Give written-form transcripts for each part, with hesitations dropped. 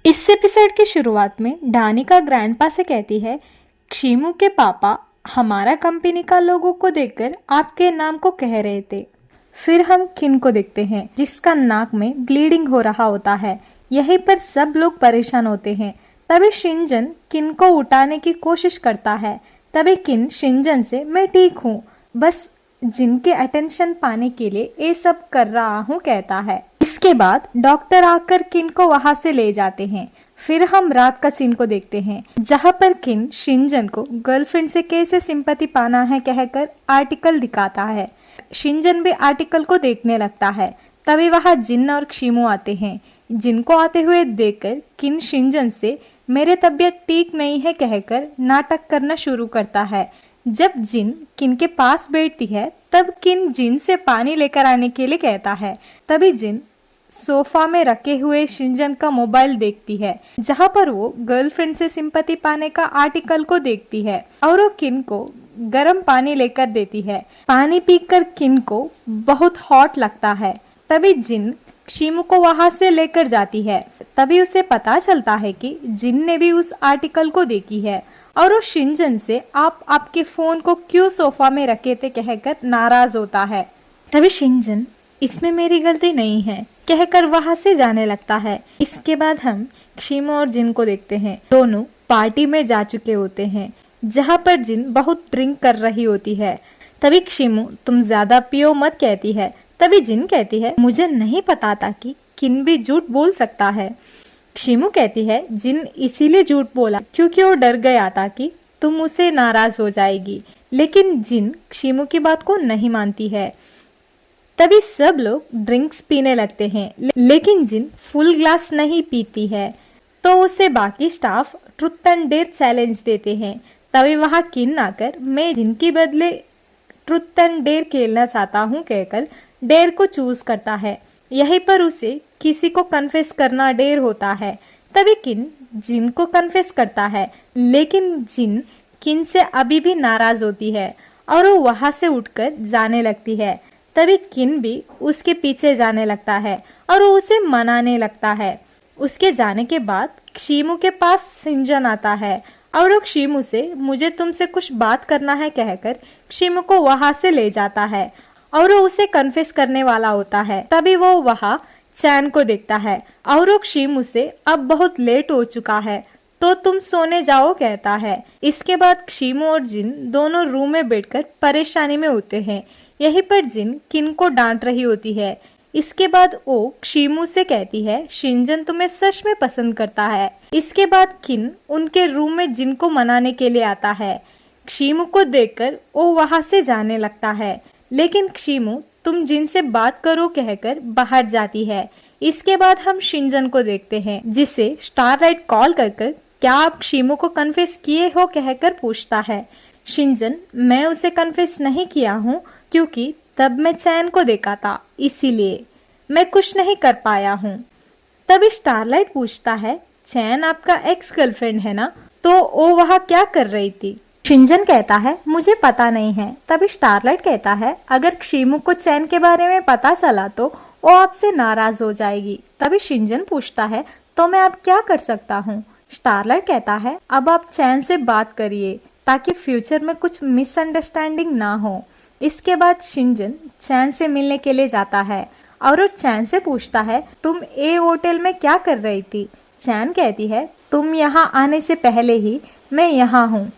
इस एपिसोड की शुरुआत में डानिका ग्रैंडपा से कहती है, क्षिमु के पापा हमारा कंपनी का लोगो को देखकर आपके नाम को कह रहे थे। फिर हम किन को देखते हैं जिसका नाक में ब्लीडिंग हो रहा होता है। यहीं पर सब लोग परेशान होते हैं। तभी शिंजन किन को उठाने की कोशिश करता है। तभी किन शिंजन से मैं ठीक हूँ, बस जिनके अटेंशन पाने के लिए ये सब कर रहा हूँ कहता है। इसके बाद डॉक्टर आकर किन को वहां से ले जाते हैं। फिर हम रात का सीन को देखते हैं जहां पर किन शिंजन को गर्लफ्रेंड से कैसे सिंपैथी पाना है कहकर आर्टिकल दिखाता है। शिंजन भी आर्टिकल को देखने लगता है। तभी वहां जिन और क्षिमु आते हैं। जिनको आते हुए देखकर किन शिंजन से मेरे तबीयत ठीक नहीं है कहकर नाटक करना शुरू करता है। जब जिन किन के पास बैठती है तब किन जिन से पानी लेकर आने के लिए कहता है। तभी जिन सोफा में रखे हुए शिंजन का मोबाइल देखती है जहां पर वो गर्लफ्रेंड से सिंपैथी पाने का आर्टिकल को देखती है और वो किन को गर्म पानी लेकर देती है। पानी पीकर किन को बहुत हॉट लगता है। तभी जिन क्षिमु को वहां से लेकर जाती है। तभी उसे पता चलता है कि जिन ने भी उस आर्टिकल को देखी है और वो शिंजन से आप आपके फोन को क्यों सोफा में रखे थे कहकर नाराज होता है। तभी शिंजन इसमें मेरी गलती नहीं है कहकर वहां से जाने लगता है। इसके बाद हम क्षिमु और जिन को देखते हैं। दोनों पार्टी में जा चुके होते हैं जहां पर जिन बहुत ड्रिंक कर रही होती है। तभी क्षिमु तुम ज्यादा पियो मत कहती है। तभी जिन कहती है मुझे नहीं पता था कि किन भी झूठ बोल सकता है। क्षिमु कहती है जिन इसीलिए झूठ बोला क्योंकि वो डर गया था कि तुम उसे नाराज हो जाएगी। लेकिन जिन क्षिमु की बात को नहीं मानती है। तभी सब लोग ड्रिंक्स पीने लगते हैं लेकिन जिन फुल ग्लास नहीं पीती है तो उसे बाकी staff truth and dare challenge देते हैं। तभी वहां किन आकर मैं जिनके बदले ट्रुथ एंड डेयर खेलना चाहता हूं कहकर डेयर को चूज करता है। यहीं पर उसे किसी को कन्फेस करना डेयर होता है। तभी किन जिन को कन्फेस करता है लेकिन जिन किन से अभी भी नाराज होती है और वो वहां से उठकर जाने लगती है। तभी किन भी उसके पीछे जाने लगता है और वो उसे मनाने लगता है। उसके जाने के बाद क्षिमु के पास शिंजन आता है और वो क्षिमु से मुझे तुमसे कुछ बात करना है कहकर क्षिमु को वहां से ले जाता है और वो उसे कन्फेस करने वाला होता है। तभी वो वहां चैन को देखता है और वो क्षिमु से अब बहुत लेट हो चुका है तो तुम सोने जाओ कहता है। इसके बाद क्षिमु और जिन दोनों रूम में बैठकर परेशानी में होते हैं। यहीं पर जिन किन को डांट रही होती है। इसके बाद वो क्षिमु से कहती है शिंजन तुम्हें सच में पसंद करता है। इसके बाद किन उनके रूम में जिन को मनाने के लिए आता है। क्षिमु को देखकर वो वहां से जाने लगता है लेकिन क्षिमु तुम जिन से बात करो कहकर बाहर जाती है। इसके बाद हम शिंजन को देखते हैं जिसे स्टारलाइट कॉल कर क्या आप क्षिमु को कन्फेस किए हो कहकर पूछता है। शिंजन मैं उसे कन्फेस नहीं किया हूँ क्योंकि तब मैं चैन को देखा था, इसीलिए मैं कुछ नहीं कर पाया हूँ। तभी स्टारलाइट पूछता है चैन आपका एक्स गर्लफ्रेंड है ना, तो वो वहाँ क्या कर रही थी। शिंजन कहता है मुझे पता नहीं है। तभी स्टारलाइट कहता है अगर क्षिमु को चैन के बारे में पता चला तो वो आपसे नाराज हो जाएगी। तभी शिंजन पूछता है तो मैं अब क्या कर सकता हूँ। स्टारलाइट कहता है अब आप चैन से बात करिए ताकि फ्यूचर में कुछ मिसअंडरस्टैंडिंग ना हो। इसके बाद शिंजन चैन से मिलने के लिए जाता है और वो चैन से पूछता है तुम ए होटल में क्या कर रही थी। चैन कहती है तुम यहाँ आने से पहले ही मैं यहाँ हूँ,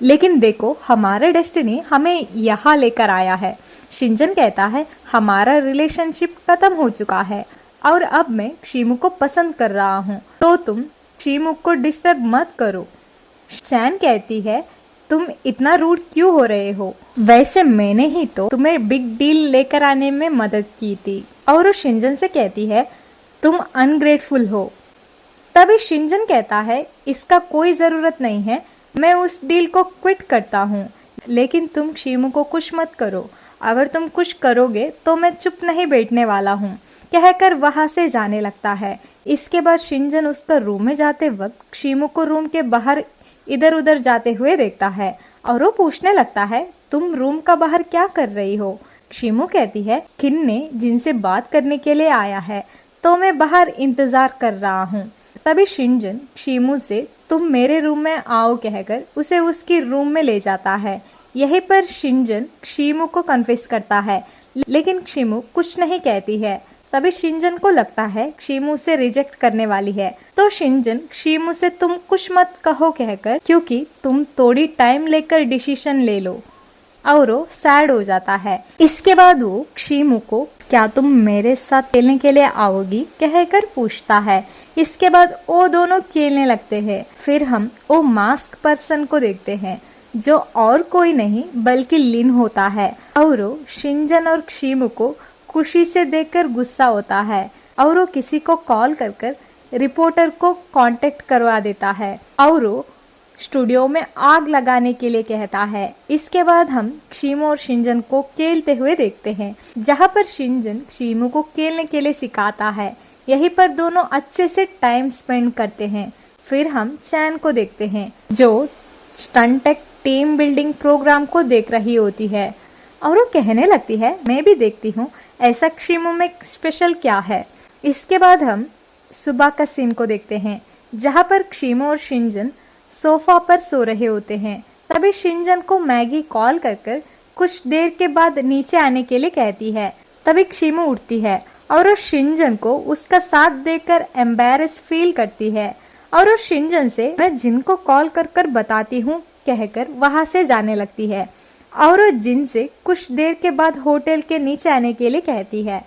लेकिन देखो हमारा डेस्टिनी हमें यहाँ लेकर आया है। शिंजन कहता है हमारा रिलेशनशिप खत्म हो चुका है और अब मैं क्षिमु को पसंद कर रहा हूँ, तो तुम क्षिमु को डिस्टर्ब मत करो। चैन कहती है तुम इतना रूड क्यों हो रहे हो, वैसे मैंने ही तो तुम्हें बिग डील लेकर आने में मदद की थी। और वो शिंजन से कहती है तुम अनग्रेटफुल हो। तभी शिंजन कहता है इसका कोई ज़रूरत नहीं है, मैं उस डील को क्विट करता हूँ, लेकिन तुम क्षिमु को कुछ मत करो। अगर तुम कुछ करोगे तो मैं चुप नहीं बैठने वाला हूँ कहकर वहाँ से जाने लगता है। इसके बाद शिंजन उसका रूम में जाते वक्त क्षिमु को रूम के बाहर इधर उधर जाते हुए देखता है और वो पूछने लगता है तुम रूम का बाहर क्या कर रही हो। क्षिमु कहती है किन ने जिनसे बात करने के लिए आया है तो मैं बाहर इंतजार कर रहा हूँ। तभी शिनजन शीमू से तुम मेरे रूम में आओ कहकर उसे उसकी रूम में ले जाता है। यहीं पर शिनजन शीमू को कन्फेस करता है, लेकिन शीमू कुछ नहीं कहती है। तभी शिनजन को लगता है शीमू से रिजेक्ट करने वाली है, तो शिनजन शीमू से तुम कुछ मत कहो कहकर, क्योंकि तुम थोड़ी टाइम लेकर डिसीजन ले लो, और वो सैड हो जाता है। इसके बाद वो शीमू को क्या तुम मेरे साथ खेलने के लिए आओगी कहकर पूछता है। इसके बाद वो दोनों खेलने लगते हैं। फिर हम वो मास्क पर्सन को देखते हैं, जो और कोई नहीं बल्कि लिन होता है, और वो शिनजन और शीमू को खुशी से देखकर गुस्सा होता है, और वो किसी को कॉल कर कर रिपोर्टर को कांटेक्ट करवा देता है, और वो स्टूडियो में आग लगाने के लिए कहता है। इसके बाद हम शीमू और शिनजन को खेलते हुए देखते हैं, जहाँ पर शिनजन शीमू को खेलने के लिए सिखाता है। यहीं पर दोनों अच्छे से टाइम स्पेंड करते हैं। फिर हम चैन को देखते हैं, जो स्टंटेक टीम बिल्डिंग प्रोग्राम को देख रही होती है, और वो कहने लगती है मैं भी देखती हूँ, ऐसा शीमू में स्पेशल क्या है। इसके बाद हम सुबह का सीन को देखते हैं, जहाँ पर शीमू और शिनजन सोफा पर सो रहे होते हैं। तभी शिनजन को मैगी कॉल कर कर कुछ देर के बाद नीचे आने के लिए कहती है। तभी शीमू उठती है और वो शिनजन को उसका साथ देकर एम्बैरेस फील करती है, और वो शिनजन से मैं जिनको कॉल कर कर बताती हूँ कहकर वहाँ से जाने लगती है, और वो जिन से कुछ देर के बाद होटल के नीचे आने के लिए कहती है।